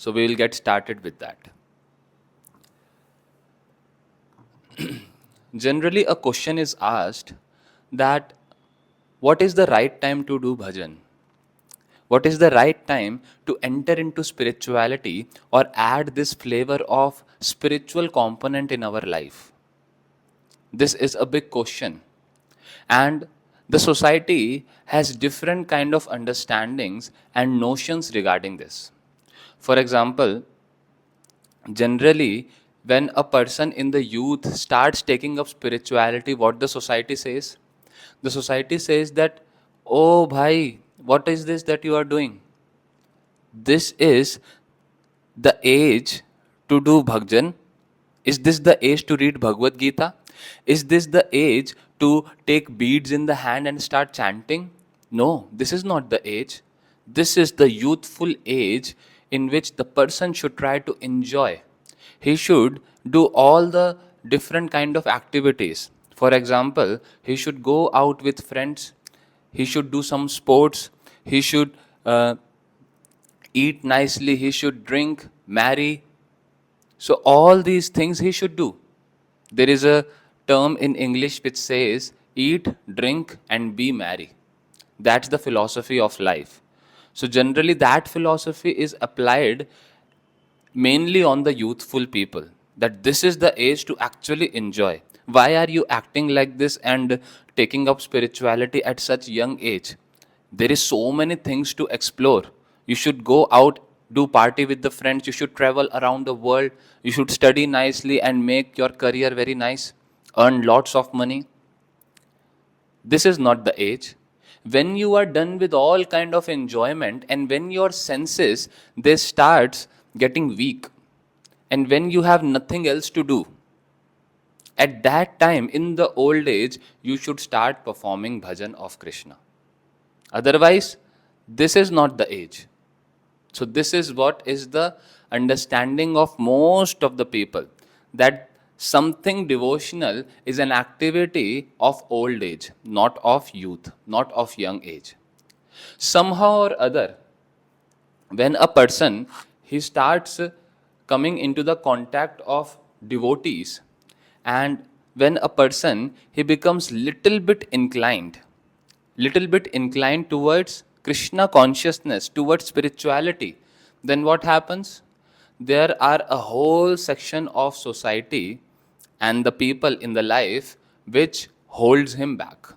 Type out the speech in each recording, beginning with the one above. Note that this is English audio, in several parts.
So we will get started with that. Generally, a question is asked that what is the right time to do bhajan? What is the right time to enter into spirituality or add this flavor of spiritual component in our life? This is a big question. And the society has different kind of understandings and notions regarding this. For example, generally, when a person in the youth starts taking up spirituality, what the society says? The society says that, oh bhai, what is this that you are doing? This is the age to do bhajan. Is this the age to read Bhagavad Gita? Is this the age to take beads in the hand and start chanting? No, this is not the age. This is the youthful age in which the person should try to enjoy. He should do all the different kind of activities. For example, he should go out with friends. He should do some sports. He should eat nicely. He should drink, marry. So all these things he should do. There is a term in English which says eat, drink, and be merry. That's the philosophy of life. So generally that philosophy is applied mainly on the youthful people, that this is the age to actually enjoy. Why are you acting like this and taking up spirituality at such young age? There is so many things to explore. You should go out, do party with the friends, you should travel around the world, you should study nicely and make your career very nice, earn lots of money. This is not the age. When you are done with all kind of enjoyment and when your senses they starts getting weak and when you have nothing else to do, at that time in the old age you should start performing bhajan of Krishna. Otherwise, this is not the age. So this is what is the understanding of most of the people, that something devotional is an activity of old age, not of youth, not of young age. Somehow or other, when a person he starts coming into the contact of devotees, and when a person he becomes little bit inclined towards Krishna consciousness, towards spirituality, then what happens? There are a whole section of society and the people in the life which holds him back.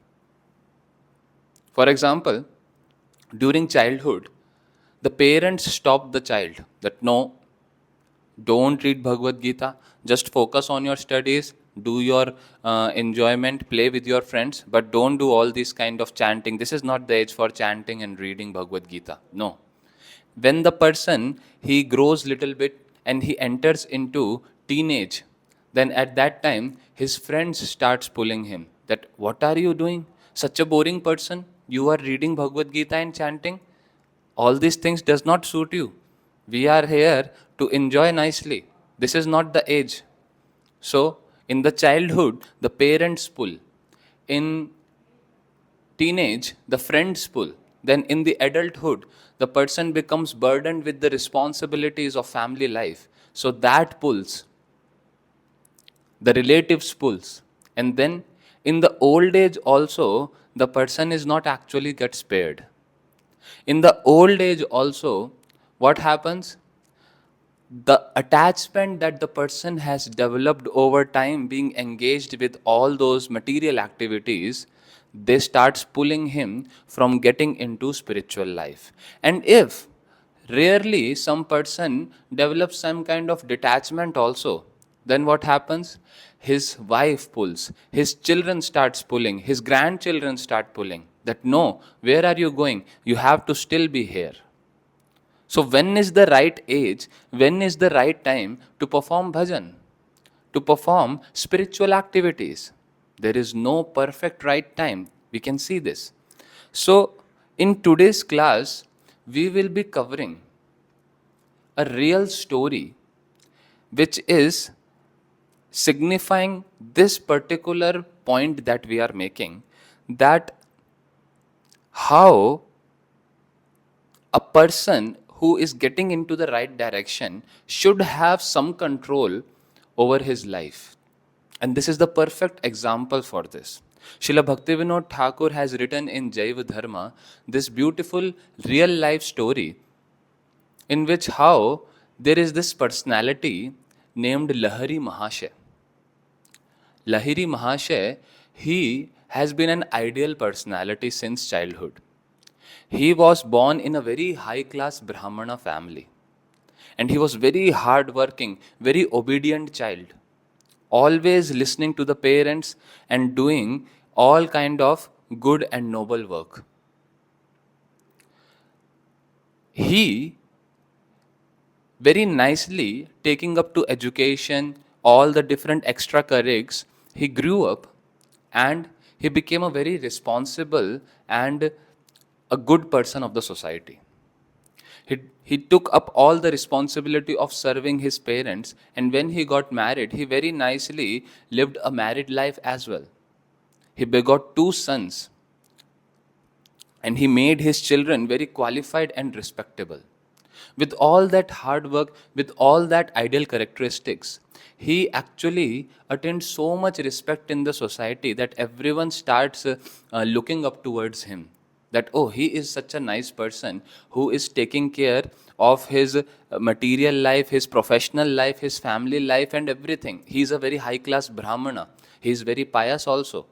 For example, during childhood, the parents stop the child that no, don't read Bhagavad Gita, just focus on your studies, do your enjoyment, play with your friends, but don't do all this kind of chanting. This is not the age for chanting and reading Bhagavad Gita. No. When the person he grows little bit and he enters into teenage, then at that time his friends starts pulling him that what are you doing? Such a boring person. You are reading Bhagavad Gita and chanting. All these things does not suit you. We are here to enjoy nicely. This is not the age. So in the childhood the parents pull, in teenage the friends pull, then in the adulthood the person becomes burdened with the responsibilities of family life, so that pulls, the relatives pulls, and then in the old age also the person is not actually get spared. In the old age also, what happens? The attachment that the person has developed over time being engaged with all those material activities, they starts pulling him from getting into spiritual life. And if rarely some person develops some kind of detachment also, then what happens? His wife pulls, his children starts pulling, his grandchildren start pulling that no, where are you going? You have to still be here. So when is the right age, when is the right time to perform bhajan, to perform spiritual activities? There is no perfect right time. We can see this. So in today's class, we will be covering a real story which is signifying this particular point that we are making, that how a person who is getting into the right direction should have some control over his life. And this is the perfect example for this. Srila Bhaktivinoda Thakur has written in JAIVA DHARMA this beautiful real life story in which how there is this personality named Lahari Mahashay. Lahiri Mahashay, he has been an ideal personality since childhood. He was born in a very high class Brahmana family. And he was very hardworking, very obedient child. Always listening to the parents and doing all kind of good and noble work. He very nicely taking up to education, all the different extracurriculars, he grew up and he became a very responsible and a good person of the society. He took up all the responsibility of serving his parents, and when he got married, he very nicely lived a married life as well. He begot 2 sons, and he made his children very qualified and respectable. With all that hard work, with all that ideal characteristics, he actually attained so much respect in the society that everyone starts looking up towards him. That, oh, he is such a nice person who is taking care of his material life, his professional life, his family life, and everything. He is a very high class Brahmana. He is very pious also.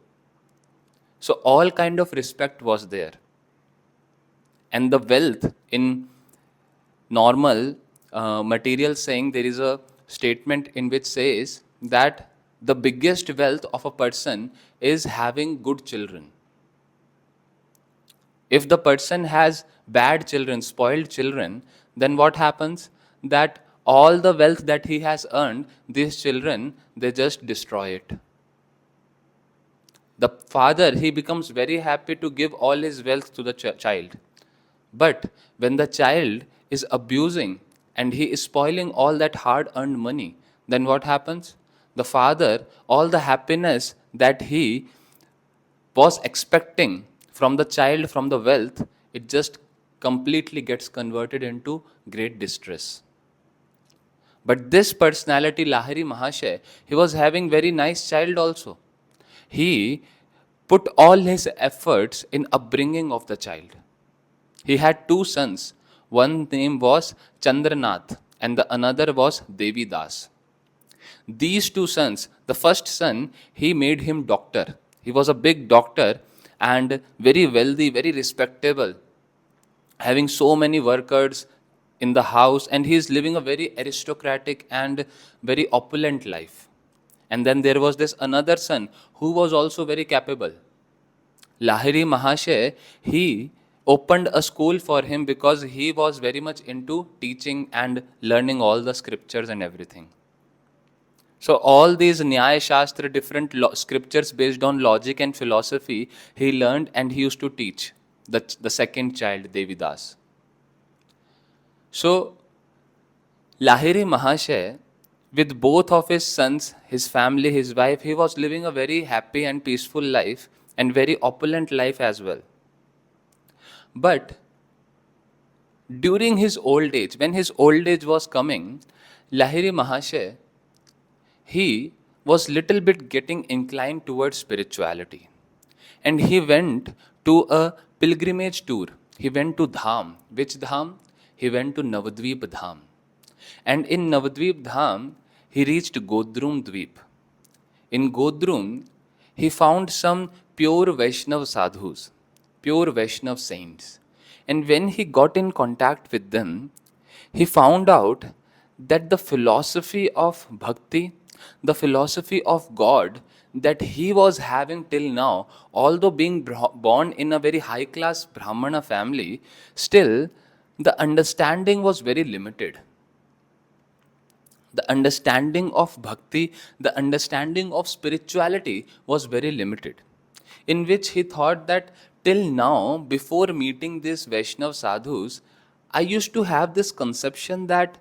So all kind of respect was there. And the wealth in normal material saying, there is a statement in which says that the biggest wealth of a person is having good children. If the person has bad children, spoiled children, then what happens? That all the wealth that he has earned, these children, they just destroy it. The father, he becomes very happy to give all his wealth to the child. But when the child is abusing and he is spoiling all that hard earned money, then what happens? The father, all the happiness that he was expecting from the child, from the wealth, it just completely gets converted into great distress. But this personality, Lahiri Mahashay, he was having very nice child also. He put all his efforts in upbringing of the child. He had 2 sons. One name was Chandranath and the another was Devidas. These 2 sons, the first son, he made him doctor. He was a big doctor and very wealthy, very respectable, having so many workers in the house, and he is living a very aristocratic and very opulent life. And then there was this another son who was also very capable. Lahiri Mahashay, he opened a school for him because he was very much into teaching and learning all the scriptures and everything. So all these Nyaya Shastra, different scriptures based on logic and philosophy, he learned and he used to teach the second child, Devidas. So Lahiri Mahashay, with both of his sons, his family, his wife, he was living a very happy and peaceful life and very opulent life as well. But during his old age, when his old age was coming, Lahiri Mahashay, he was little bit getting inclined towards spirituality. And he went to a pilgrimage tour. He went to Dham. Which Dham? He went to Navadvip Dham. And in Navadvip Dham, he reached Godrum Dweep. In Godrum, he found some pure Vaishnav sadhus, pure Vaishnav saints. And when he got in contact with them, he found out that the philosophy of bhakti, the philosophy of God that he was having till now, although being born in a very high class Brahmana family, still the understanding was very limited. The understanding of bhakti, the understanding of spirituality was very limited. In which he thought that till now, before meeting these Vaishnav sadhus, I used to have this conception that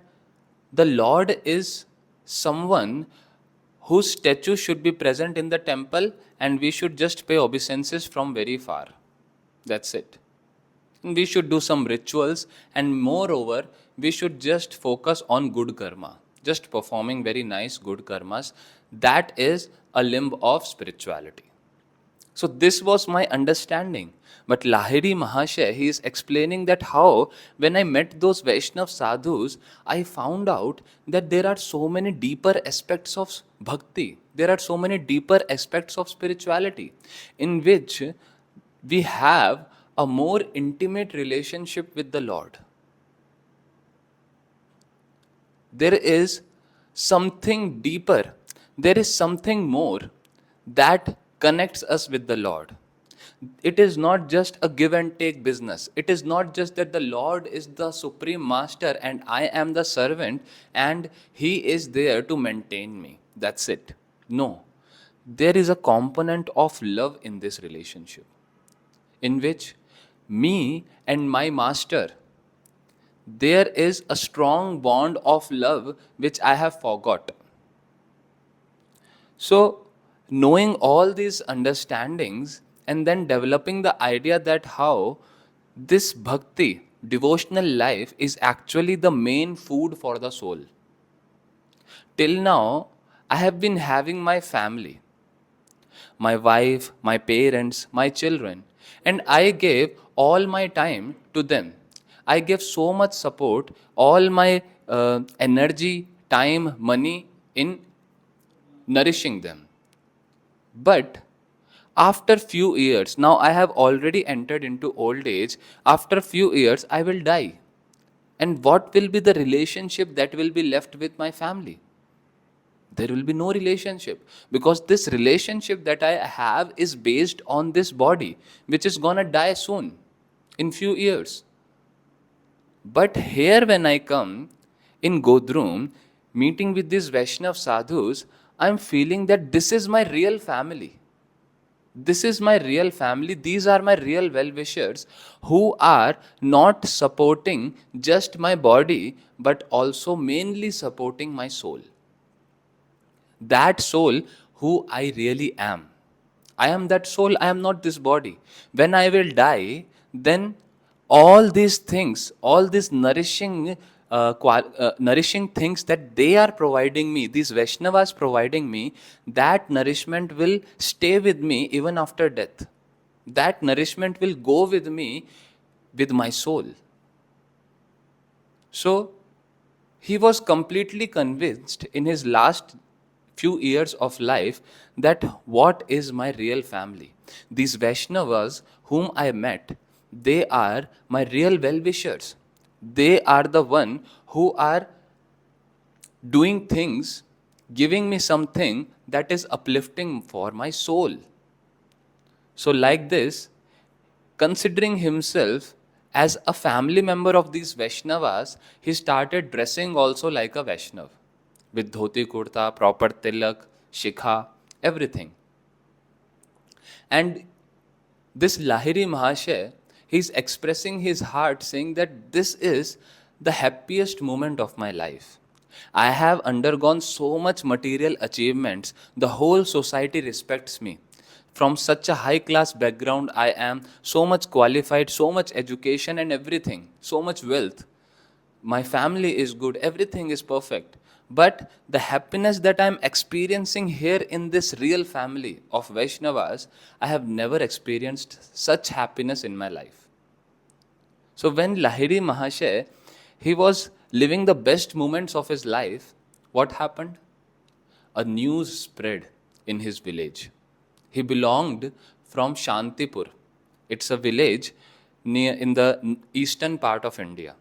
the Lord is someone whose statue should be present in the temple and we should just pay obeisances from very far. That's it. We should do some rituals, and moreover, we should just focus on good karma, just performing very nice good karmas. That is a limb of spirituality. So this was my understanding. But Lahiri Mahashay, he is explaining that how when I met those Vaishnav sadhus, I found out that there are so many deeper aspects of bhakti. There are so many deeper aspects of spirituality in which we have a more intimate relationship with the Lord. There is something deeper, there is something more that connects us with the Lord. It is not just a give and take business. It is not just that the Lord is the supreme master and I am the servant and He is there to maintain me. That's it. No. There is a component of love in this relationship in which me and my master, there is a strong bond of love which I have forgot. So, knowing all these understandings and then developing the idea that how this bhakti, devotional life, is actually the main food for the soul. Till now, I have been having my family, my wife, my parents, my children, and I gave all my time to them. I gave so much support, all my energy, time, money in nourishing them. But after few years, now I have already entered into old age, after few years I will die. And what will be the relationship that will be left with my family? There will be no relationship, because this relationship that I have is based on this body which is gonna die soon, in few years. But here when I come in Godrum, meeting with these Vaishnav sadhus, I am feeling that this is my real family. This is my real family. These are my real well-wishers who are not supporting just my body but also mainly supporting my soul. That soul who I really am. I am that soul, I am not this body. When I will die, then all these things, all these nourishing things that they are providing me, these Vaishnavas providing me, that nourishment will stay with me even after death. That nourishment will go with me with my soul. So, he was completely convinced in his last few years of life that what is my real family. These Vaishnavas whom I met, they are my real well-wishers. They are the one who are doing things, giving me something that is uplifting for my soul. So like this, considering himself as a family member of these Vaishnavas, he started dressing also like a Vaishnav, with dhoti kurta, proper tilak, shikha, everything. And this Lahiri Mahashay, he's expressing his heart saying that this is the happiest moment of my life. I have undergone so much material achievements, the whole society respects me. From such a high class background I am, so much qualified, so much education and everything, so much wealth. My family is good, everything is perfect. But the happiness that I am experiencing here in this real family of Vaishnavas, I have never experienced such happiness in my life. So when Lahiri Mahashay, he was living the best moments of his life, what happened? A news spread in his village. He belonged from Shantipur. It's a village near in the eastern part of India,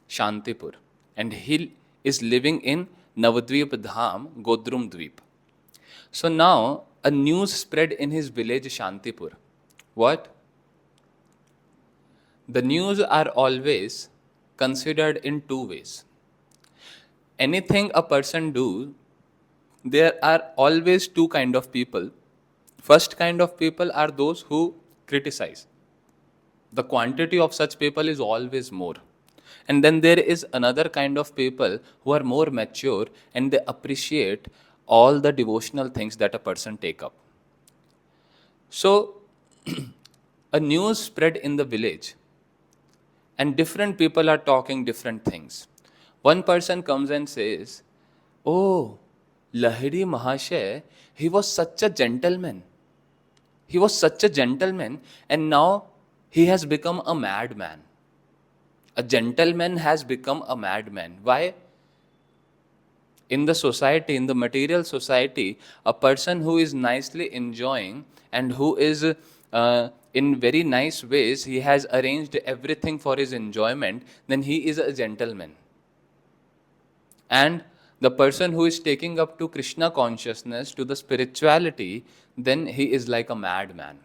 Shantipur. And he is living in Navadvip Dham, Godrum Dweep. So now a news spread in his village Shantipur. What? The news are always considered in two ways. Anything a person do, there are always two kind of people. First kind of people are those who criticize. The quantity of such people is always more. And then there is another kind of people who are more mature and they appreciate all the devotional things that a person take up. So, a news spread in the village and different people are talking different things. One person comes and says, "Oh, Lahiri Mahashay, he was such a gentleman. He was such a gentleman, and now he has become a madman. A gentleman has become a madman. Why? In the society, in the material society, a person who is nicely enjoying and who is in very nice ways, he has arranged everything for his enjoyment, then he is a gentleman. And the person who is taking up to Krishna consciousness, to the spirituality, then he is like a madman.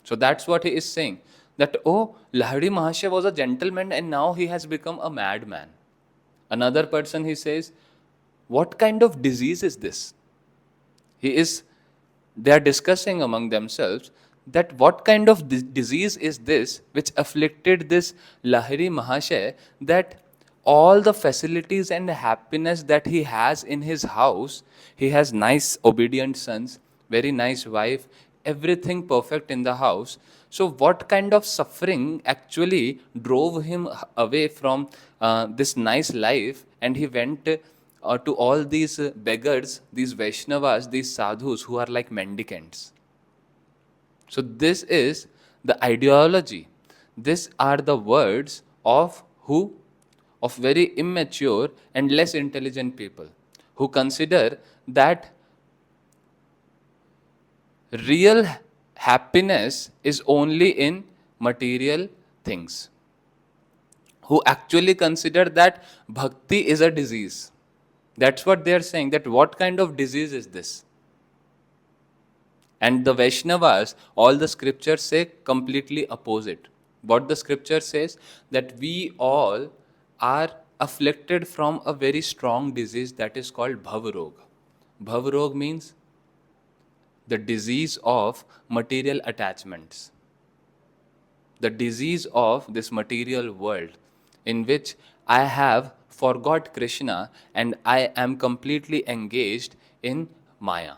So that's what he is saying. That, oh, Lahari Mahasaya was a gentleman and now he has become a madman. Another person, he says, what kind of disease is this? They are discussing among themselves that what kind of disease is this which afflicted this Lahiri Mahasaya, that all the facilities and happiness that he has in his house, he has nice obedient sons, very nice wife, everything perfect in the house. So what kind of suffering actually drove him away from this nice life, and he went to all these beggars, these Vaishnavas, these sadhus who are like mendicants? So this is the ideology. These are the words of who? Of very immature and less intelligent people who consider that real happiness is only in material things, who actually consider that bhakti is a disease. That's what they are saying, that what kind of disease is this? And the Vaishnavas, all the scriptures say completely opposite. What the scripture says, that we all are afflicted from a very strong disease that is called Bhavrog. Bhavrog means the disease of material attachments, the disease of this material world, in which I have forgot Krishna and I am completely engaged in Maya.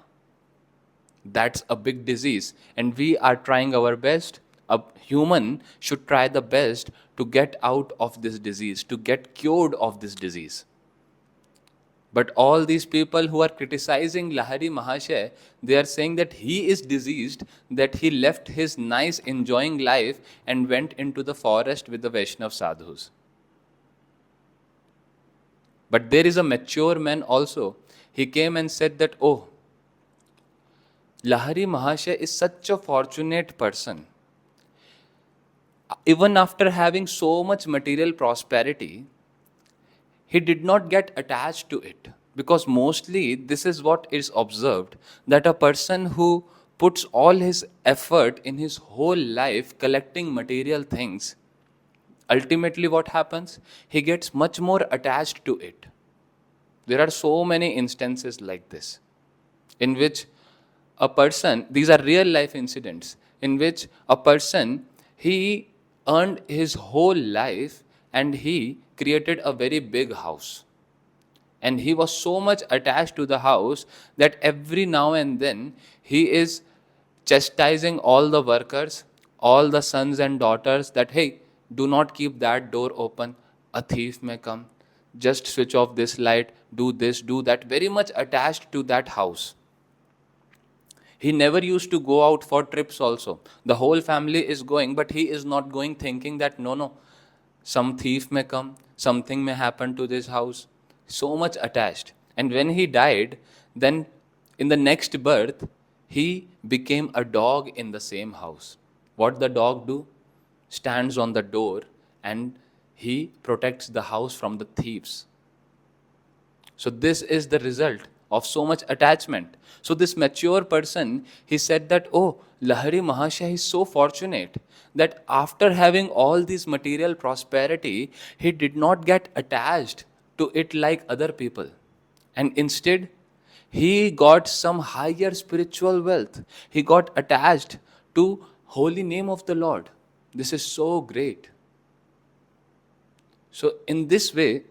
That's a big disease, and we are trying our best. A human should try the best to get out of this disease, to get cured of this disease. But all these people who are criticizing Lahari Mahasaya, they are saying that he is diseased, that he left his nice enjoying life and went into the forest with the Vaishnav sadhus. But there is a mature man also. He came and said that, oh, Lahari Mahasaya is such a fortunate person. Even after having so much material prosperity, he did not get attached to it. Because mostly this is what is observed, that a person who puts all his effort in his whole life collecting material things, ultimately what happens? He gets much more attached to it. There are so many instances like this, in which a person, these are real life incidents, in which a person, he earned his whole life and he created a very big house. And he was so much attached to the house that every now and then he is chastising all the workers, all the sons and daughters, that hey, do not keep that door open, a thief may come, just switch off this light, do this, do that, very much attached to that house. He never used to go out for trips also. The whole family is going, but he is not going, thinking that no, some thief may come, something may happen to this house. So much attached. And when he died, then in the next birth, he became a dog in the same house. What the dog do? Stands on the door and he protects the house from the thieves. So this is the result of so much attachment. So this mature person, he said that, oh, Lahari Mahasaya is so fortunate that after having all this material prosperity, he did not get attached to it like other people. And instead, he got some higher spiritual wealth. He got attached to holy name of the Lord. This is so great. So in this way,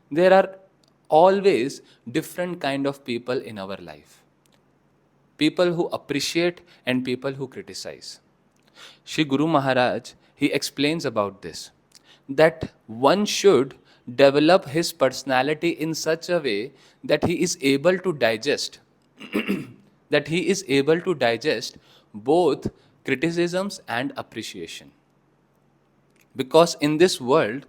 there are always different kind of people in our life. People who appreciate and people who criticize. Shri Guru Maharaj, he explains about this, that one should develop his personality in such a way that he is able to digest that he is able to digest both criticisms and appreciation. Because in this world,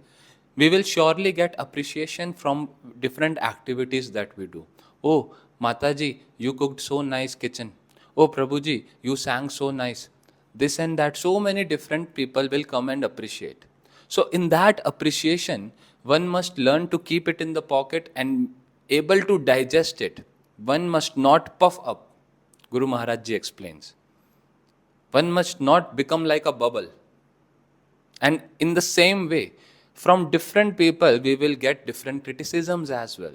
we will surely get appreciation from different activities that we do. Oh, Mataji, you cooked so nice kitchen. Oh, Prabhuji, you sang so nice. This and that, so many different people will come and appreciate. So in that appreciation, one must learn to keep it in the pocket and able to digest it. One must not puff up. Guru Maharaj Ji explains. One must not become like a bubble. And in the same way, from different people, we will get different criticisms as well.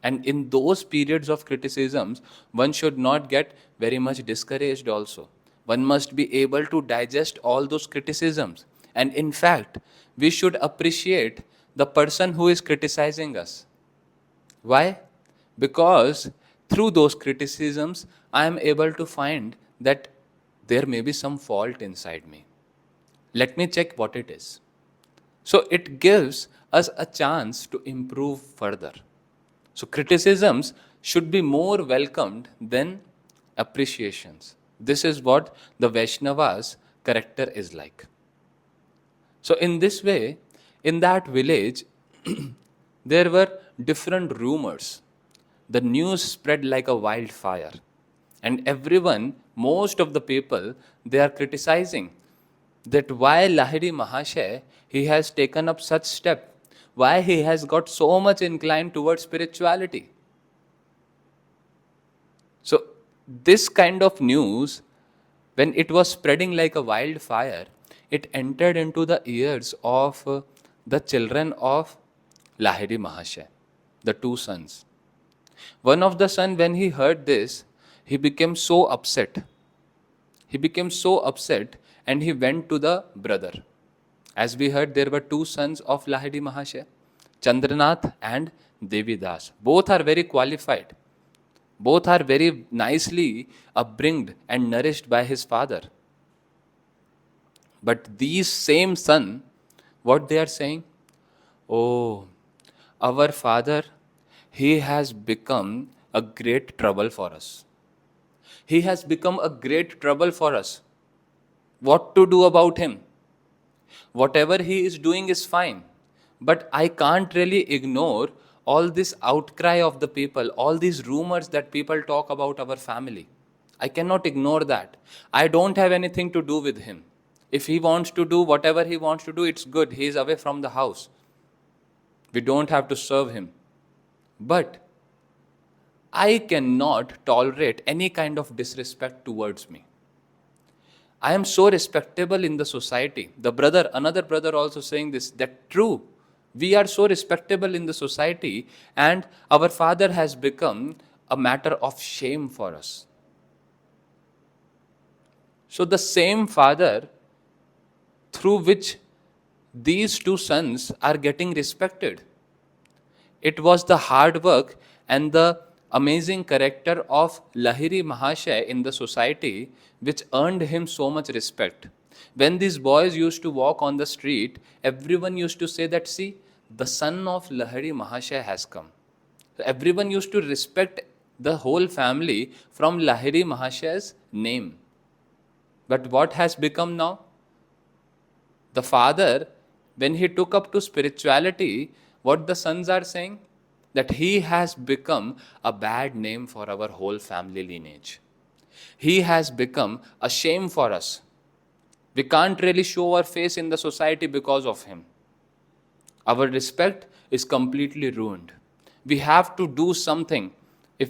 And in those periods of criticisms, one should not get very much discouraged also. One must be able to digest all those criticisms. And in fact, we should appreciate the person who is criticizing us. Why? Because through those criticisms, I am able to find that there may be some fault inside me. Let me check what it is. So it gives us a chance to improve further. So criticisms should be more welcomed than appreciations. This is what the Vaishnavas' character is like. So in this way, in that village, there were different rumors. The news spread like a wildfire. And everyone, most of the people, they are criticizing that why Lahiri Mahasaya, he has taken up such step, why he has got so much inclined towards spirituality. So this kind of news, when it was spreading like a wildfire, it entered into the ears of the children of Lahiri Mahasaya, the two sons. One of the son, when he heard this, he became so upset. He became so upset and he went to the brother. As we heard, there were two sons of Lahiri Mahasaya, Chandranath and Devidas. Both are very qualified. Both are very nicely upbringed and nourished by his father. But these same son, what they are saying? Oh, our father, he has become a great trouble for us. He has become a great trouble for us. What to do about him? Whatever he is doing is fine. But I can't really ignore all this outcry of the people, all these rumors that people talk about our family. I cannot ignore that. I don't have anything to do with him. If he wants to do whatever he wants to do, it's good. He is away from the house. We don't have to serve him. But I cannot tolerate any kind of disrespect towards me. I am so respectable in the society. The brother, another brother also saying this, that true, we are so respectable in the society and our father has become a matter of shame for us. So the same father through which these two sons are getting respected, it was the hard work and the amazing character of Lahiri Mahasaya in the society which earned him so much respect. When these boys used to walk on the street, everyone used to say that, see, the son of Lahiri Mahasaya has come. So everyone used to respect the whole family from Lahiri Mahasaya's name. But what has become now? The father, when he took up to spirituality, what the sons are saying? That he has become a bad name for our whole family lineage. He has become a shame for us. We can't really show our face in the society because of him. Our respect is completely ruined. We have to do something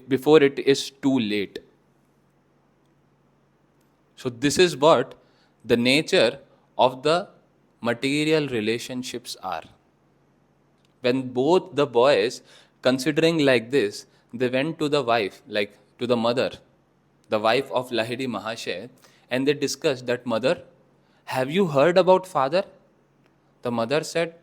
before it is too late. So this is what the nature of the material relationships are. When both the boys, considering like this, they went to the wife, like to the mother, the wife of Lahiri Mahasaya, and they discussed that, mother, have you heard about father? The mother said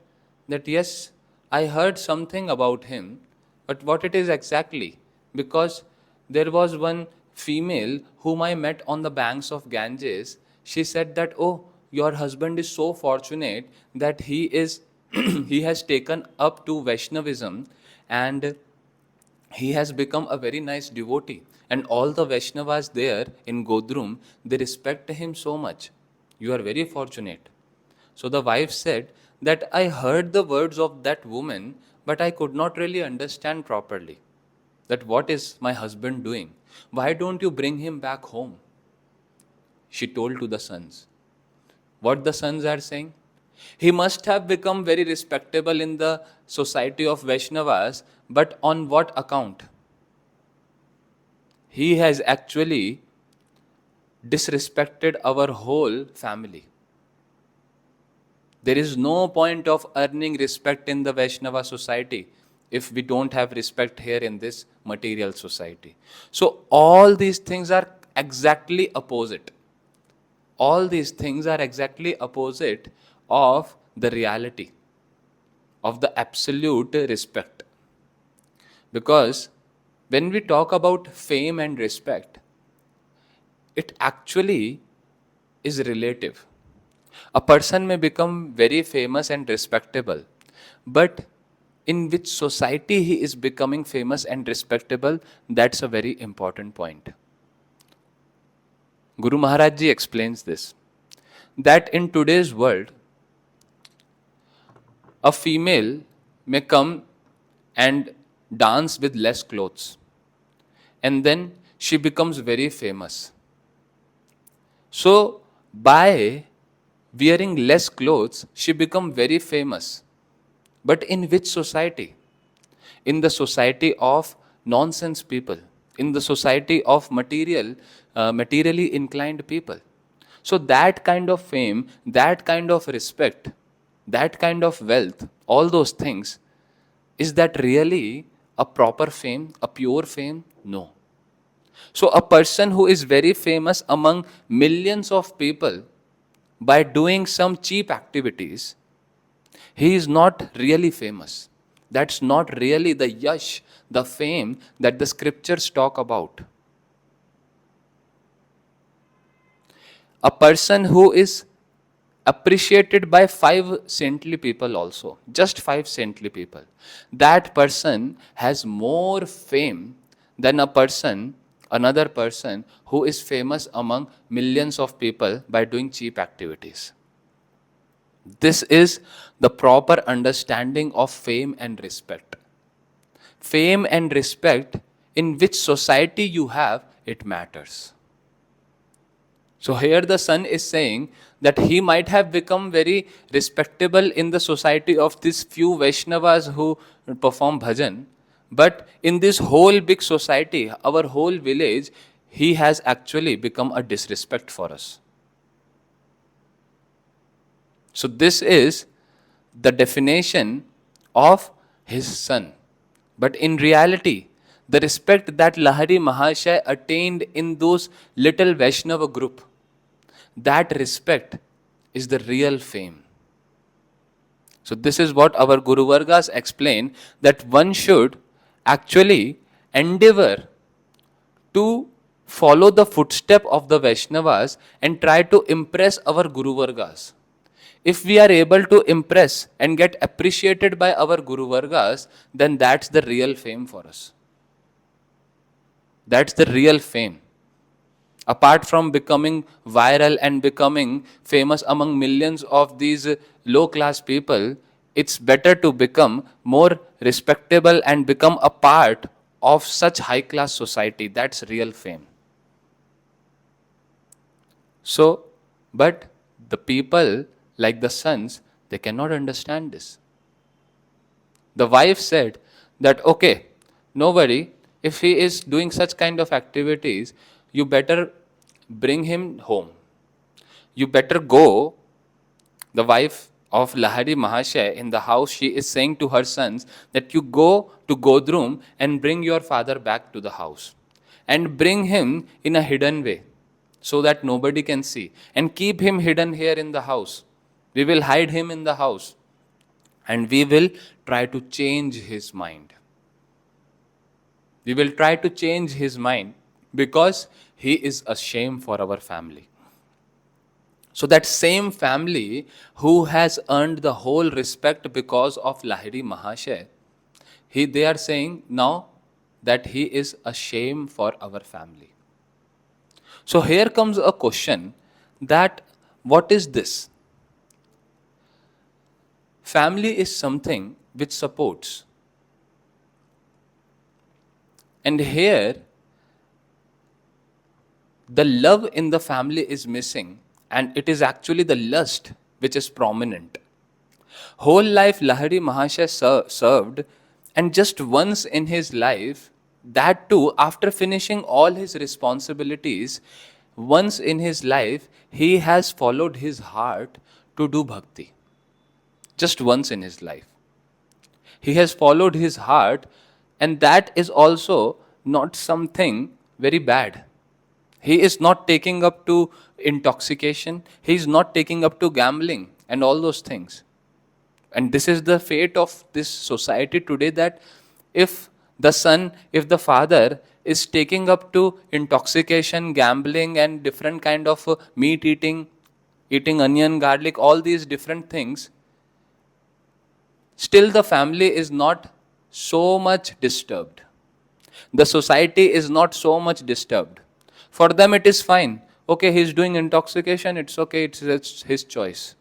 that, yes, I heard something about him, but what it is exactly? Because there was one female whom I met on the banks of Ganges. She said that, oh, your husband is so fortunate that he is he has taken up to Vaishnavism, and he has become a very nice devotee. And all the Vaishnavas there in Godrum, they respect him so much. You are very fortunate. So the wife said that I heard the words of that woman, but I could not really understand properly that what is my husband doing. Why don't you bring him back home? She told to the sons. What the sons are saying? He must have become very respectable in the society of Vaishnavas, but on what account? He has actually disrespected our whole family. There is no point of earning respect in the Vaishnava society if we don't have respect here in this material society. So all these things are exactly opposite. All these things are exactly opposite of the reality, of the absolute respect. Because when we talk about fame and respect, it actually is relative. A person may become very famous and respectable, but in which society he is becoming famous and respectable, that's a very important point. Guru Maharaj Ji explains this, that in today's world, a female may come and dance with less clothes, and then she becomes very famous. So, by wearing less clothes, she becomes very famous. But in which society? In the society of nonsense people, in the society of materially inclined people. So that kind of fame, that kind of respect, that kind of wealth, all those things, is that really a proper fame, a pure fame? No. So a person who is very famous among millions of people by doing some cheap activities, he is not really famous. That's not really the yash, the fame that the scriptures talk about. A person who is appreciated by 5 saintly people also, just 5 saintly people, that person has more fame than another person who is famous among millions of people by doing cheap activities. This is the proper understanding of fame and respect. Fame and respect, in which society you have, it matters. So here the son is saying that he might have become very respectable in the society of these few Vaishnavas who perform bhajan, but in this whole big society, our whole village, he has actually become a disrespect for us. So this is the definition of his son. But in reality, the respect that Lahari Mahashaya attained in those little Vaishnava group, that respect is the real fame. So this is what our Guru Vargas explain, that one should actually endeavor to follow the footstep of the Vaishnavas and try to impress our Guru Vargas. If we are able to impress and get appreciated by our Guru Vargas, then that's the real fame for us. That's the real fame. Apart from becoming viral and becoming famous among millions of these low class people, it's better to become more respectable and become a part of such high class society. That's real fame. So, but the people like the sons, they cannot understand this. The wife said that, okay, no worry, if he is doing such kind of activities, you better bring him home. You better go. The wife of Lahari Mahashaya in the house, she is saying to her sons that you go to Godrum and bring your father back to the house. And bring him in a hidden way so that nobody can see. And keep him hidden here in the house. We will hide him in the house. And we will try to change his mind. We will try to change his mind because he is a shame for our family. So that same family who has earned the whole respect because of Lahiri Mahashay, they are saying now that he is a shame for our family. So here comes a question that what is this? Family is something which supports. And here, the love in the family is missing, and it is actually the lust which is prominent. Whole life Lahiri Mahashay served, and just once in his life, that too after finishing all his responsibilities, once in his life, he has followed his heart to do bhakti. Just once in his life. He has followed his heart, and that is also not something very bad. He is not taking up to intoxication, he is not taking up to gambling and all those things. And this is the fate of this society today, that if the son, if the father is taking up to intoxication, gambling and different kind of meat eating, eating onion, garlic, all these different things, still the family is not so much disturbed. The society is not so much disturbed. For them it is fine. Okay, he is doing intoxication, it's okay, it's his choice.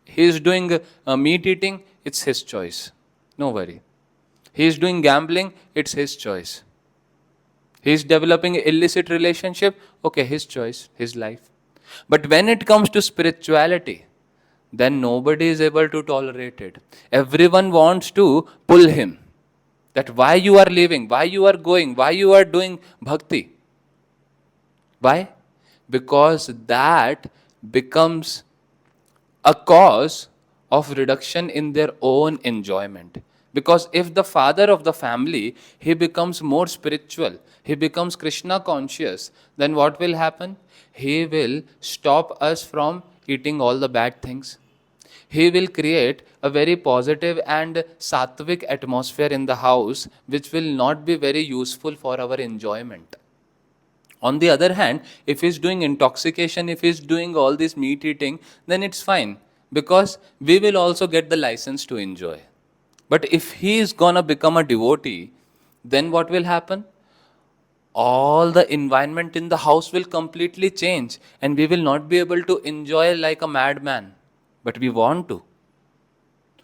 He is doing meat eating, it's his choice. No worry. He is doing gambling, it's his choice. He is developing illicit relationship, okay, his choice, his life. But when it comes to spirituality, then nobody is able to tolerate it. Everyone wants to pull him. That why you are leaving, why you are going, why you are doing bhakti. Why? Because that becomes a cause of reduction in their own enjoyment. Because if the father of the family, he becomes more spiritual, he becomes Krishna conscious, then what will happen? He will stop us from eating all the bad things. He will create a very positive and sattvic atmosphere in the house, which will not be very useful for our enjoyment. On the other hand, if he's doing intoxication, if he's doing all this meat eating, then it's fine, because we will also get the license to enjoy. But if he is gonna become a devotee, then what will happen? All the environment in the house will completely change, and we will not be able to enjoy like a madman, but we want to.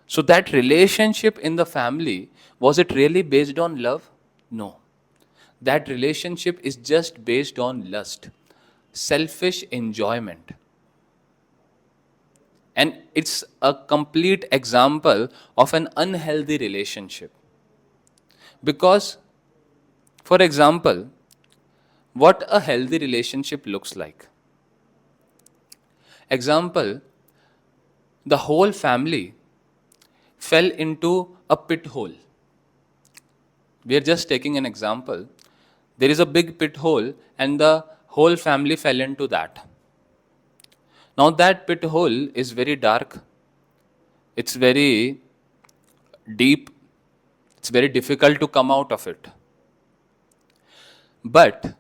So that relationship in the family, was it really based on love? No. That relationship is just based on lust, selfish enjoyment. And it's a complete example of an unhealthy relationship. Because, for example, what a healthy relationship looks like. Example, the whole family fell into a pit hole. We are just taking an example. There is a big pit hole and the whole family fell into that. Now that pit hole is very dark, it's very deep, it's very difficult to come out of it. But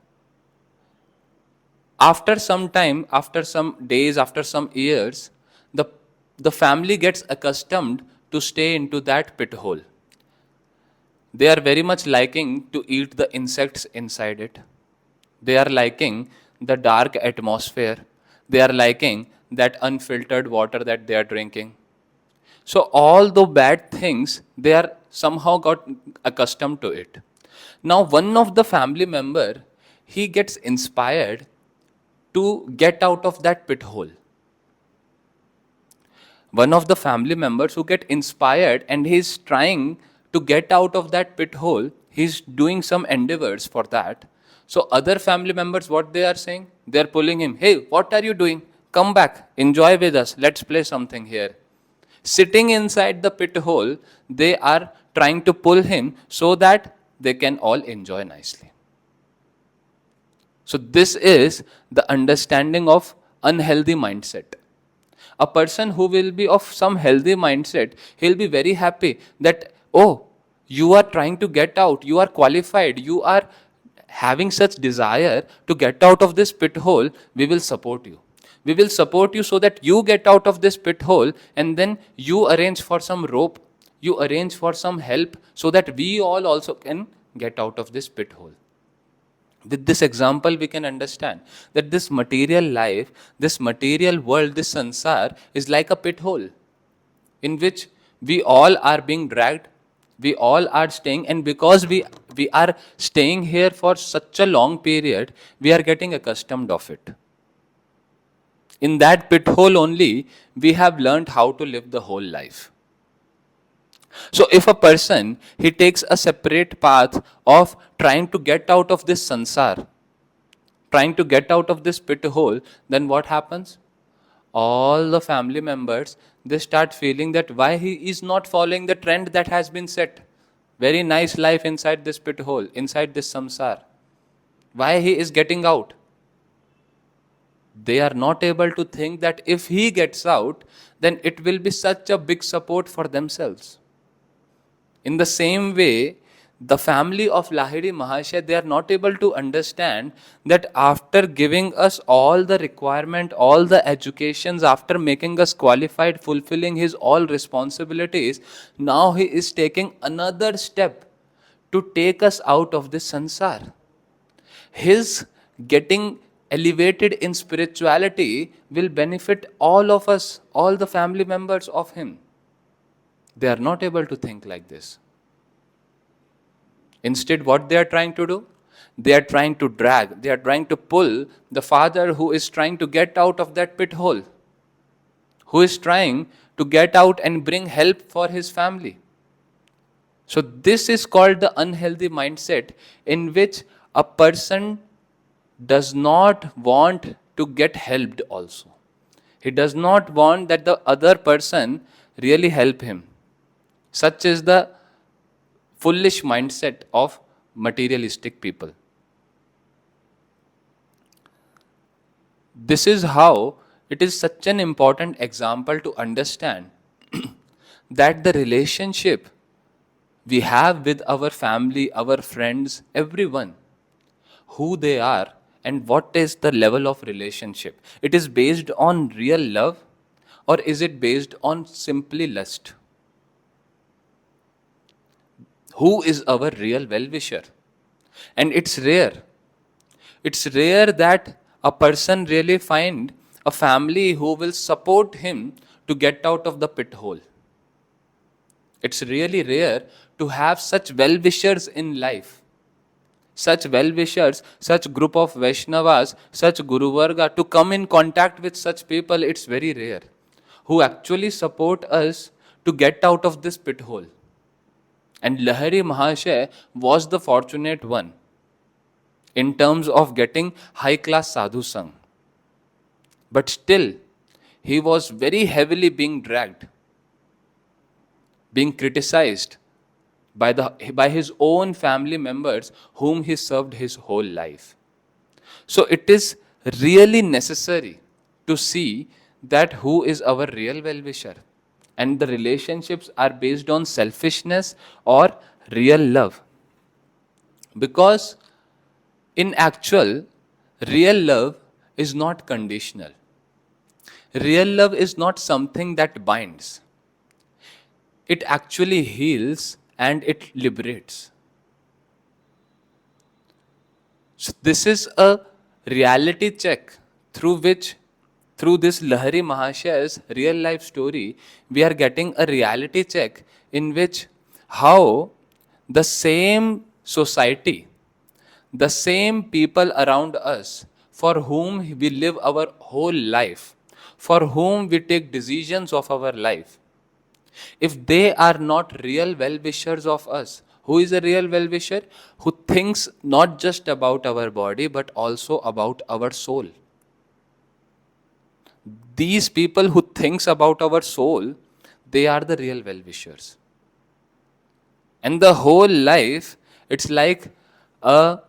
after some time, after some days, after some years, the family gets accustomed to stay into that pit hole. They are very much liking to eat the insects inside it. They are liking the dark atmosphere. They are liking that unfiltered water that they are drinking. So all the bad things, they are somehow got accustomed to it. Now one of the family member, he gets inspired to get out of that pit hole. One of the family members who get inspired and he's trying to get out of that pit hole, he's doing some endeavors for that. So other family members, what they are saying? They are pulling him, hey, what are you doing? Come back, enjoy with us, let's play something here. Sitting inside the pit hole, they are trying to pull him so that they can all enjoy nicely. So this is the understanding of unhealthy mindset. A person who will be of some healthy mindset, he'll be very happy that, oh, you are trying to get out, you are qualified, you are having such desire to get out of this pit hole, we will support you. We will support you so that you get out of this pit hole, and then you arrange for some rope, you arrange for some help so that we all also can get out of this pit hole. With this example, we can understand that this material life, this material world, this sansar is like a pit hole in which we all are being dragged, we all are staying, and because we are staying here for such a long period, we are getting accustomed of it. In that pit hole only, we have learned how to live the whole life. So if a person, he takes a separate path of trying to get out of this sansar, trying to get out of this pit hole, then what happens? All the family members, they start feeling that why he is not following the trend that has been set. Very nice life inside this pit hole, inside this samsar. Why he is getting out? They are not able to think that if he gets out, then it will be such a big support for themselves. In the same way, the family of Lahiri Mahasaya, they are not able to understand that after giving us all the requirement, all the educations, after making us qualified, fulfilling his all responsibilities, now he is taking another step to take us out of this sansar. His getting elevated in spirituality will benefit all of us, all the family members of him. They are not able to think like this. Instead, what they are trying to do? They are trying to drag, they are trying to pull the father who is trying to get out of that pit hole, who is trying to get out and bring help for his family. So this is called the unhealthy mindset, in which a person does not want to get helped also. He does not want that the other person really help him. Such is the foolish mindset of materialistic people. This is how it is such an important example to understand that the relationship we have with our family, our friends, everyone, who they are and what is the level of relationship. It is based on real love, or is it based on simply lust? Who is our real well-wisher? And it's rare. It's rare that a person really find a family who will support him to get out of the pit hole. It's really rare to have such well-wishers in life. Such well-wishers, such group of Vaishnavas, such Guru Varga, to come in contact with such people, it's very rare. Who actually support us to get out of this pit hole. And Lahiri Mahasaya was the fortunate one in terms of getting high-class sadhu sang. But still, he was very heavily being dragged, being criticized by his own family members whom he served his whole life. So it is really necessary to see that who is our real well-wisher. And the relationships are based on selfishness or real love. Because in actual, real love is not conditional. Real love is not something that binds. It actually heals and it liberates. So this is a reality check through this Lahiri Mahasaya's real life story, we are getting a reality check in which how the same society, the same people around us for whom we live our whole life, for whom we take decisions of our life, if they are not real well-wishers of us, who is a real well-wisher? Who thinks not just about our body but also about our soul. These people who thinks about our soul, they are the real well-wishers. And the whole life, it's like a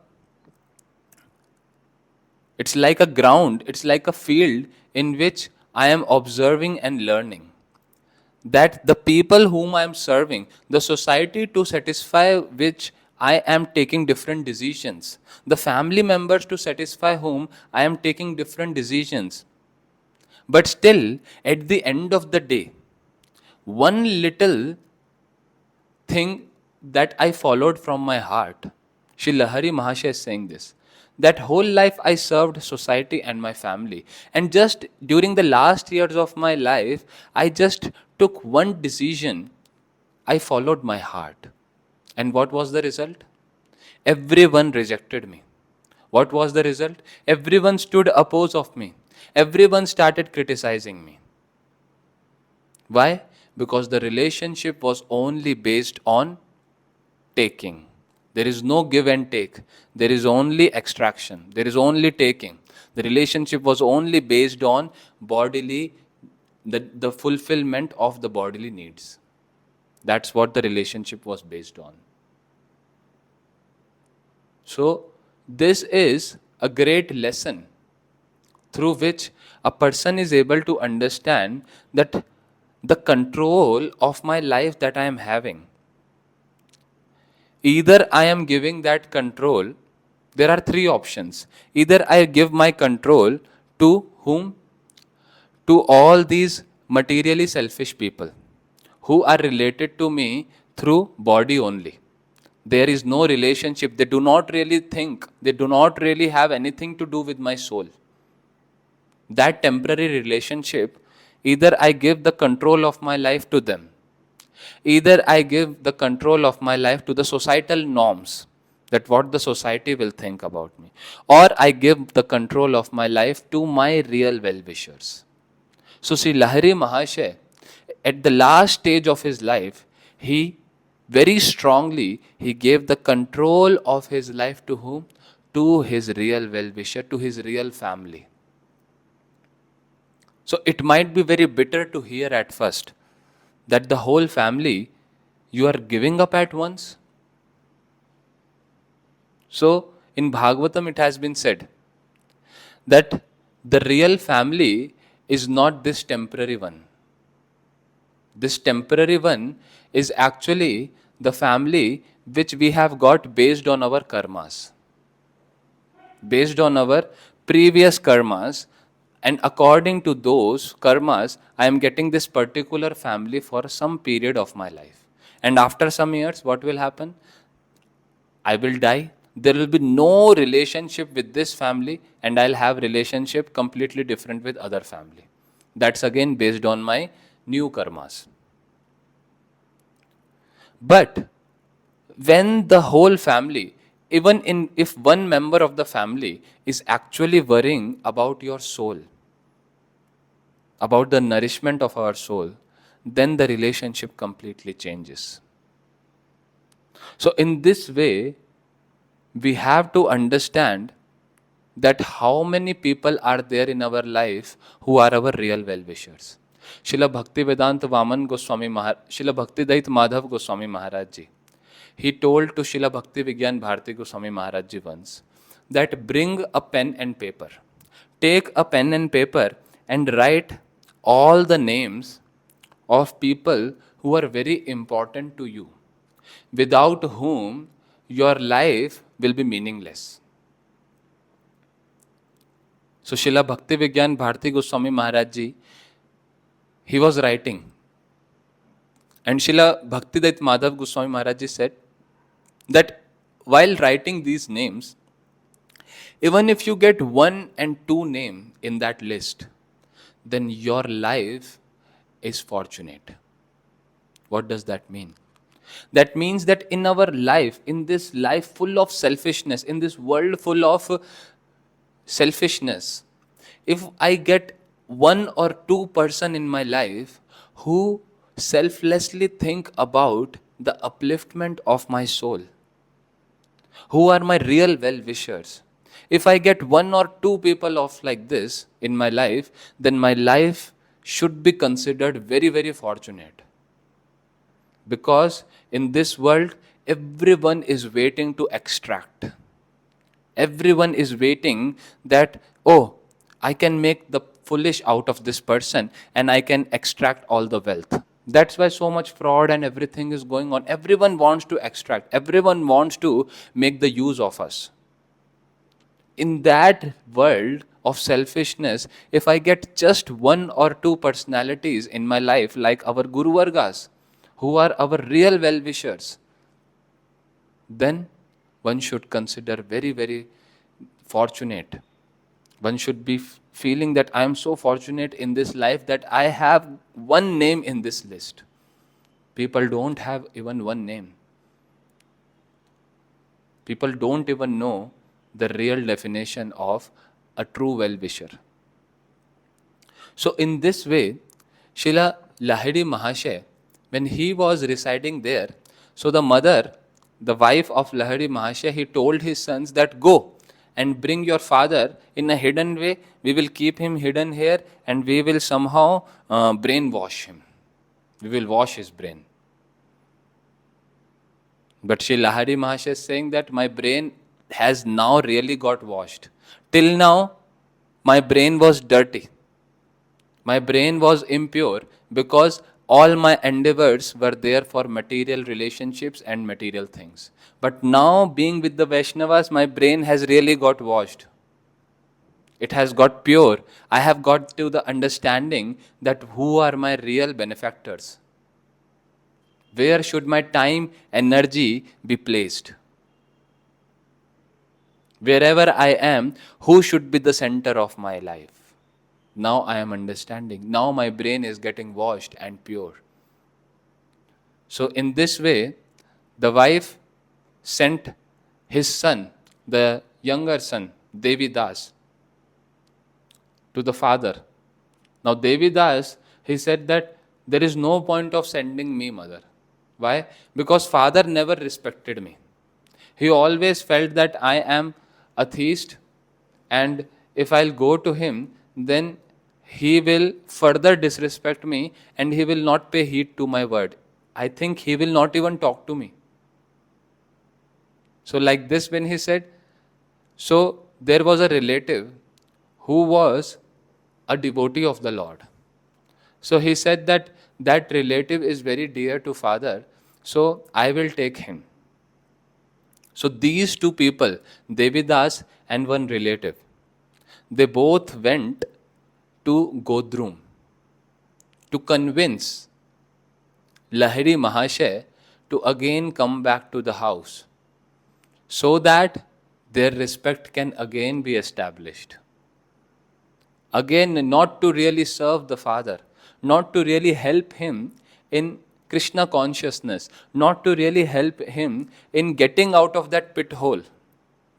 ground, it's like a field in which I am observing and learning. That the people whom I am serving, the society to satisfy which I am taking different decisions, the family members to satisfy whom I am taking different decisions, But still, at the end of the day, one little thing that I followed from my heart, Shri Lahari Mahasaya is saying this, that whole life I served society and my family. And just during the last years of my life, I just took one decision. I followed my heart. And what was the result? Everyone rejected me. What was the result? Everyone stood opposed of me. Everyone started criticizing me. Why? Because the relationship was only based on taking. There is no give and take. There is only extraction. There is only taking. The relationship was only based on bodily, the fulfillment of the bodily needs. That's what the relationship was based on. So, this is a great lesson through which a person is able to understand that the control of my life that I am having, either I am giving that control, there are three options. Either I give my control to whom? To all these materially selfish people who are related to me through body only. There is no relationship. They do not really think. They do not really have anything to do with my soul. That temporary relationship, either I give the control of my life to them, either I give the control of my life to the societal norms, that what the society will think about me, or I give the control of my life to my real well-wishers. So see, Lahari Mahasaya, at the last stage of his life, he very strongly, he gave the control of his life to whom? To his real well-wisher, to his real family. So it might be very bitter to hear at first that the whole family you are giving up at once. So in Bhagavatam it has been said that the real family is not this temporary one. This temporary one is actually the family which we have got based on our karmas. Based on our previous karmas, and according to those karmas, I am getting this particular family for some period of my life. And after some years, what will happen? I will die. There will be no relationship with this family, and I'll have relationship completely different with other family. That's again based on my new karmas. But when the whole family, if one member of the family is actually worrying about your soul, about the nourishment of our soul, then the relationship completely changes. So in this way, we have to understand that how many people are there in our life who are our real well-wishers. Srila Bhakti Vedanta Vaman Goswami Maharaj, Srila Bhakti Dait Madhav Goswami Maharaj Ji, he told to Srila Bhakti Vigyan Bharati Goswami Maharaj Ji once that bring a pen and paper. Take a pen and paper and write all the names of people who are very important to you, without whom your life will be meaningless. So Srila Bhakti Vigyan Bharati Goswami Maharaj Ji, he was writing. And Srila Bhaktidat Madhav Goswami Maharaj Ji said that while writing these names, even if you get 1 and 2 names in that list, then your life is fortunate. What does that mean? That means that in our life, in this life full of selfishness, in this world full of selfishness, if I get 1 or 2 person in my life who selflessly think about the upliftment of my soul, who are my real well-wishers, if I get 1 or 2 people of like this in my life, then my life should be considered very, very fortunate. Because in this world, everyone is waiting to extract. Everyone is waiting that, oh, I can make the foolish out of this person and I can extract all the wealth. That's why so much fraud and everything is going on. Everyone wants to extract. Everyone wants to make the use of us. in that world of selfishness, if I get just one or two personalities in my life, like our Guru Vargas, who are our real well wishers, then one should consider very, very fortunate. One should be feeling that I am so fortunate in this life that I have one name in this list. People don't have even one name. People don't even know the real definition of a true well-wisher. So in this way, Srila Lahiri Mahasaya, when he was residing there, so the mother, the wife of Lahiri Mahasaya, he told his sons that go and bring your father in a hidden way. We will keep him hidden here and we will somehow brainwash him. We will wash his brain. But Sri Lahiri Mahasaya is saying that my brain has now really got washed. Till now, my brain was dirty. My brain was impure because all my endeavors were there for material relationships and material things. But now, being with the Vaishnavas, my brain has really got washed. It has got pure. I have got to the understanding that who are my real benefactors. Where should my time, energy be placed? Wherever I am, who should be the center of my life? Now I am understanding. Now my brain is getting washed and pure. So in this way, the wife sent his son, the younger son, Devi Das, to the father. Now Devi Das, he said that there is no point of sending me, mother. Why? Because father never respected me. He always felt that I am a theist, and if I'll go to him, then he will further disrespect me and he will not pay heed to my word. I think he will not even talk to me. So like this when he said, so there was a relative who was a devotee of the Lord. So he said that that relative is very dear to father, so I will take him. So these two people, Devidas and one relative, they both went to Godrum to convince Lahiri Mahasaya to again come back to the house so that their respect can again be established. Again, not to really serve the father, not to really help him in Krishna consciousness, not to really help him in getting out of that pit hole,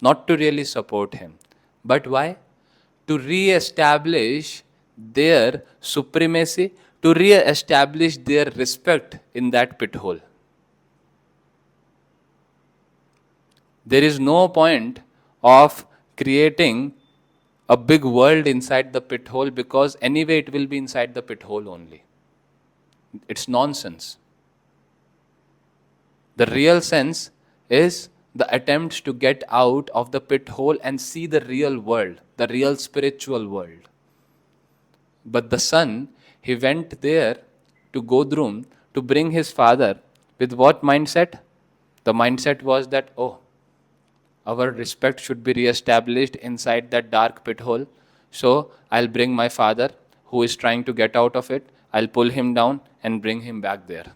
not to really support him. But why? To re-establish their supremacy, to re-establish their respect in that pit hole. There is no point of creating a big world inside the pit hole because anyway it will be inside the pit hole only. It's nonsense. The real sense is the attempts to get out of the pit hole and see the real world, the real spiritual world. But the son, he went there to Godrum to bring his father with what mindset? The mindset was that, oh, our respect should be re-established inside that dark pit hole. So I'll bring my father who is trying to get out of it. I'll pull him down and bring him back there.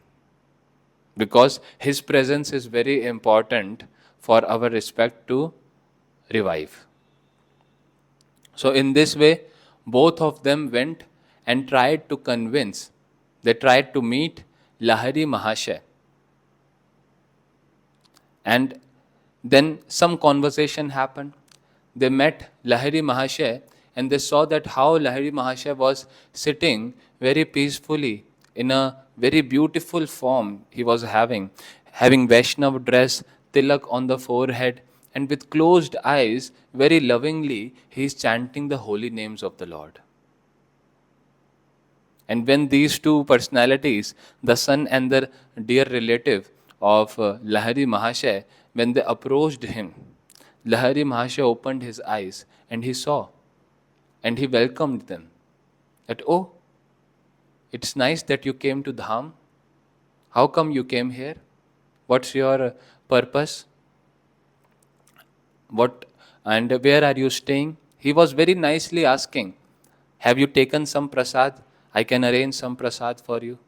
Because his presence is very important for our respect to revive. So in this way, both of them went and tried to convince. They tried to meet Lahiri Mahasaya. And then some conversation happened. They met Lahiri Mahasaya and they saw that how Lahiri Mahasaya was sitting very peacefully in a very beautiful form he was having Vaishnav dress, tilak on the forehead, and with closed eyes, very lovingly, he is chanting the holy names of the Lord. And when these two personalities, the son and the dear relative of Lahiri Mahasaya, when they approached him, Lahiri Mahasaya opened his eyes and he saw and he welcomed them. That, oh, it's nice that you came to Dham. How come you came here? What's your purpose? What And where are you staying? He was very nicely asking, have you taken some prasad? I can arrange some prasad for you.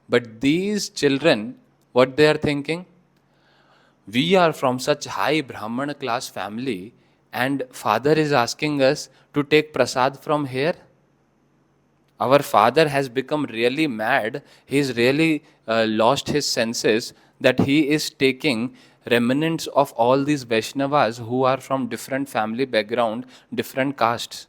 But these children, what they are thinking? We are from such high Brahmana class family, and father is asking us to take prasad from here. Our father has become really mad. He's really lost his senses that he is taking remnants of all these Vaishnavas who are from different family background, different castes.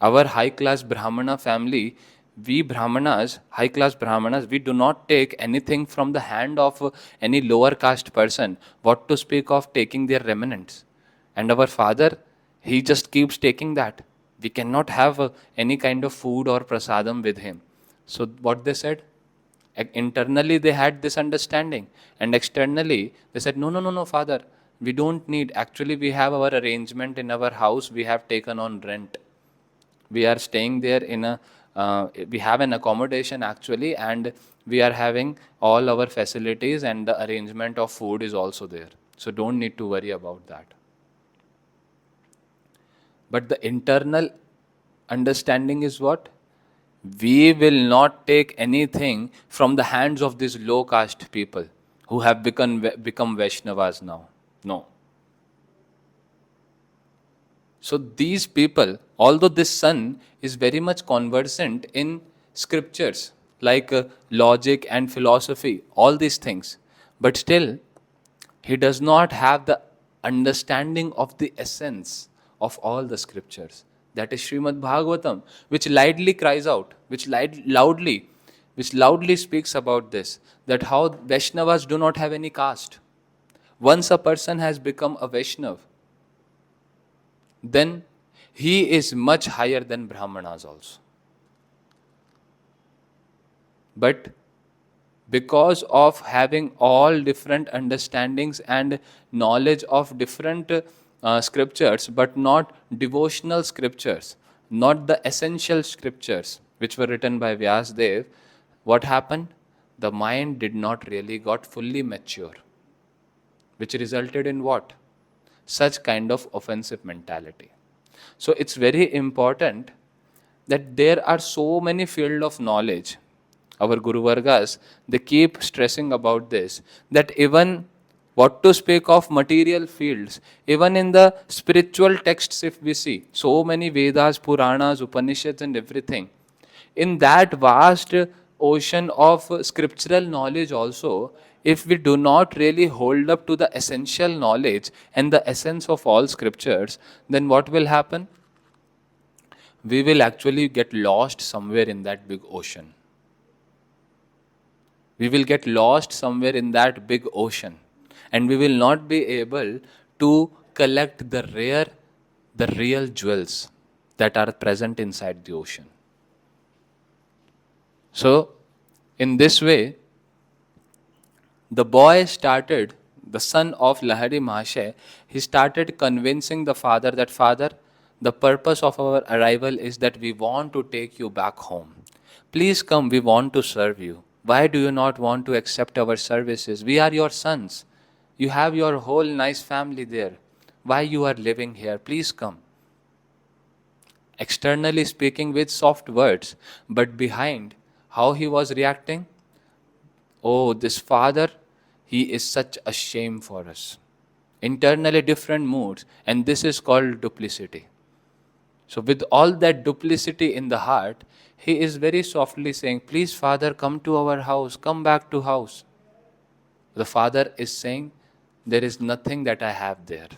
Our high class Brahmana family, we Brahmanas, high class Brahmanas, we do not take anything from the hand of any lower caste person. What to speak of taking their remnants? And our father, he just keeps taking that. We cannot have any kind of food or prasadam with him. So, what they said? Internally, they had this understanding, and externally, they said, no, no, no, no, father, we don't need. Actually, we have our arrangement in our house, we have taken on rent. We are staying there in a we have an accommodation actually, and we are having all our facilities, and the arrangement of food is also there, so don't need to worry about that. But the internal understanding is what? We will not take anything from the hands of these low caste people who have become Vaishnavas now. No. So these people, although this son is very much conversant in scriptures like logic and philosophy, all these things, but still he does not have the understanding of the essence of all the scriptures. That is Srimad Bhagavatam, which loudly cries out, which loudly speaks about this, that how Vaishnavas do not have any caste. Once a person has become a Vaishnav, then he is much higher than Brahmanas also. But because of having all different understandings and knowledge of different scriptures, but not devotional scriptures, not the essential scriptures which were written by Vyasdev, what happened? The mind did not really got fully mature, which resulted in what? Such kind of offensive mentality. So it's very important that there are so many fields of knowledge. Our Guru Vargas, they keep stressing about this, that even what to speak of material fields, even in the spiritual texts, if we see, so many Vedas, Puranas, Upanishads and everything, in that vast ocean of scriptural knowledge also, if we do not really hold up to the essential knowledge and the essence of all scriptures, then what will happen? We will actually get lost somewhere in that big ocean. We will get lost somewhere in that big ocean, and we will not be able to collect the real jewels that are present inside the ocean. So, in this way, the boy started, the son of Lahari Mahashay, he started convincing the father that, Father, the purpose of our arrival is that we want to take you back home. Please come, we want to serve you. Why do you not want to accept our services? We are your sons. You have your whole nice family there. Why you are living here? Please come. Externally speaking with soft words, but behind, how he was reacting? Oh, this father, he is such a shame for us. Internally different moods, and this is called duplicity. So with all that duplicity in the heart, he is very softly saying, please father, come to our house, come back to house. The father is saying, there is nothing that I have there.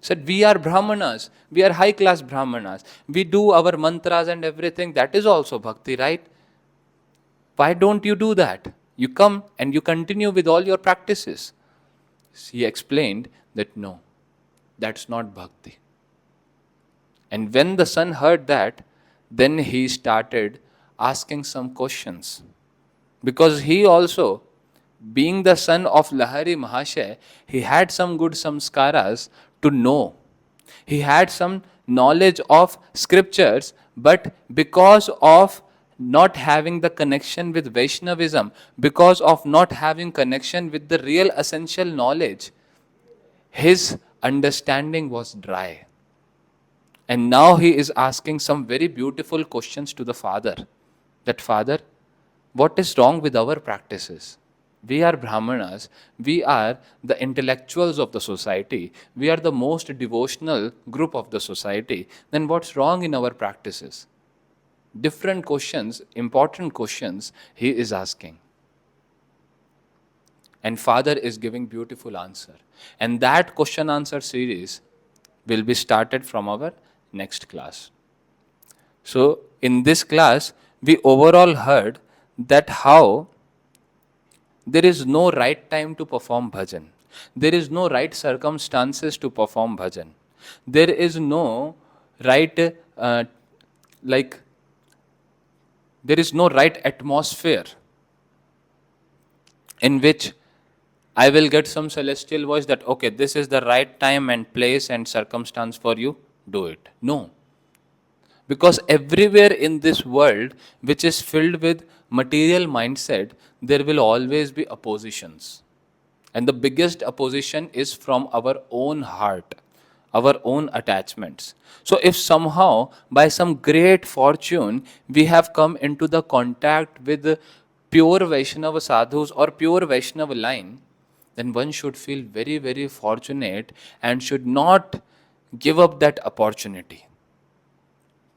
Said, we are Brahmanas, we are high class Brahmanas, we do our mantras and everything, that is also bhakti, right? Why don't you do that? You come and you continue with all your practices. He explained that no, that's not bhakti. And when the son heard that, then he started asking some questions. Because he also, being the son of Lahari Mahashay, he had some good samskaras to know. He had some knowledge of scriptures, but because of not having the connection with Vaishnavism, because of not having connection with the real essential knowledge, his understanding was dry. And now he is asking some very beautiful questions to the father. That father, what is wrong with our practices? We are Brahmanas, we are the intellectuals of the society, we are the most devotional group of the society. Then what's wrong in our practices? Different questions, important questions he is asking. And father is giving beautiful answer. And that question answer series will be started from our next class. So in this class, we overall heard that how there is no right time to perform bhajan. There is no right circumstances to perform bhajan. There is no right, like, there is no right atmosphere in which I will get some celestial voice that, okay, this is the right time and place and circumstance for you, do it. No. Because everywhere in this world, which is filled with material mindset, there will always be oppositions. And the biggest opposition is from our own heart, our own attachments. So if somehow, by some great fortune, we have come into the contact with pure Vaishnava sadhus or pure Vaishnava line, then one should feel very, very fortunate and should not give up that opportunity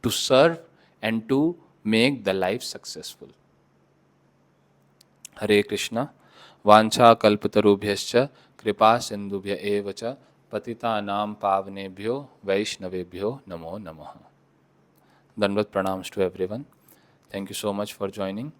to serve and to make the life successful. Hare Krishna. Vancha kalpatarubhyascha kripa sindhubhya eva cha patitanam pavnebhyo vaishnavebhyo namo namaha. Dandavat pranams to everyone. Thank you so much for joining.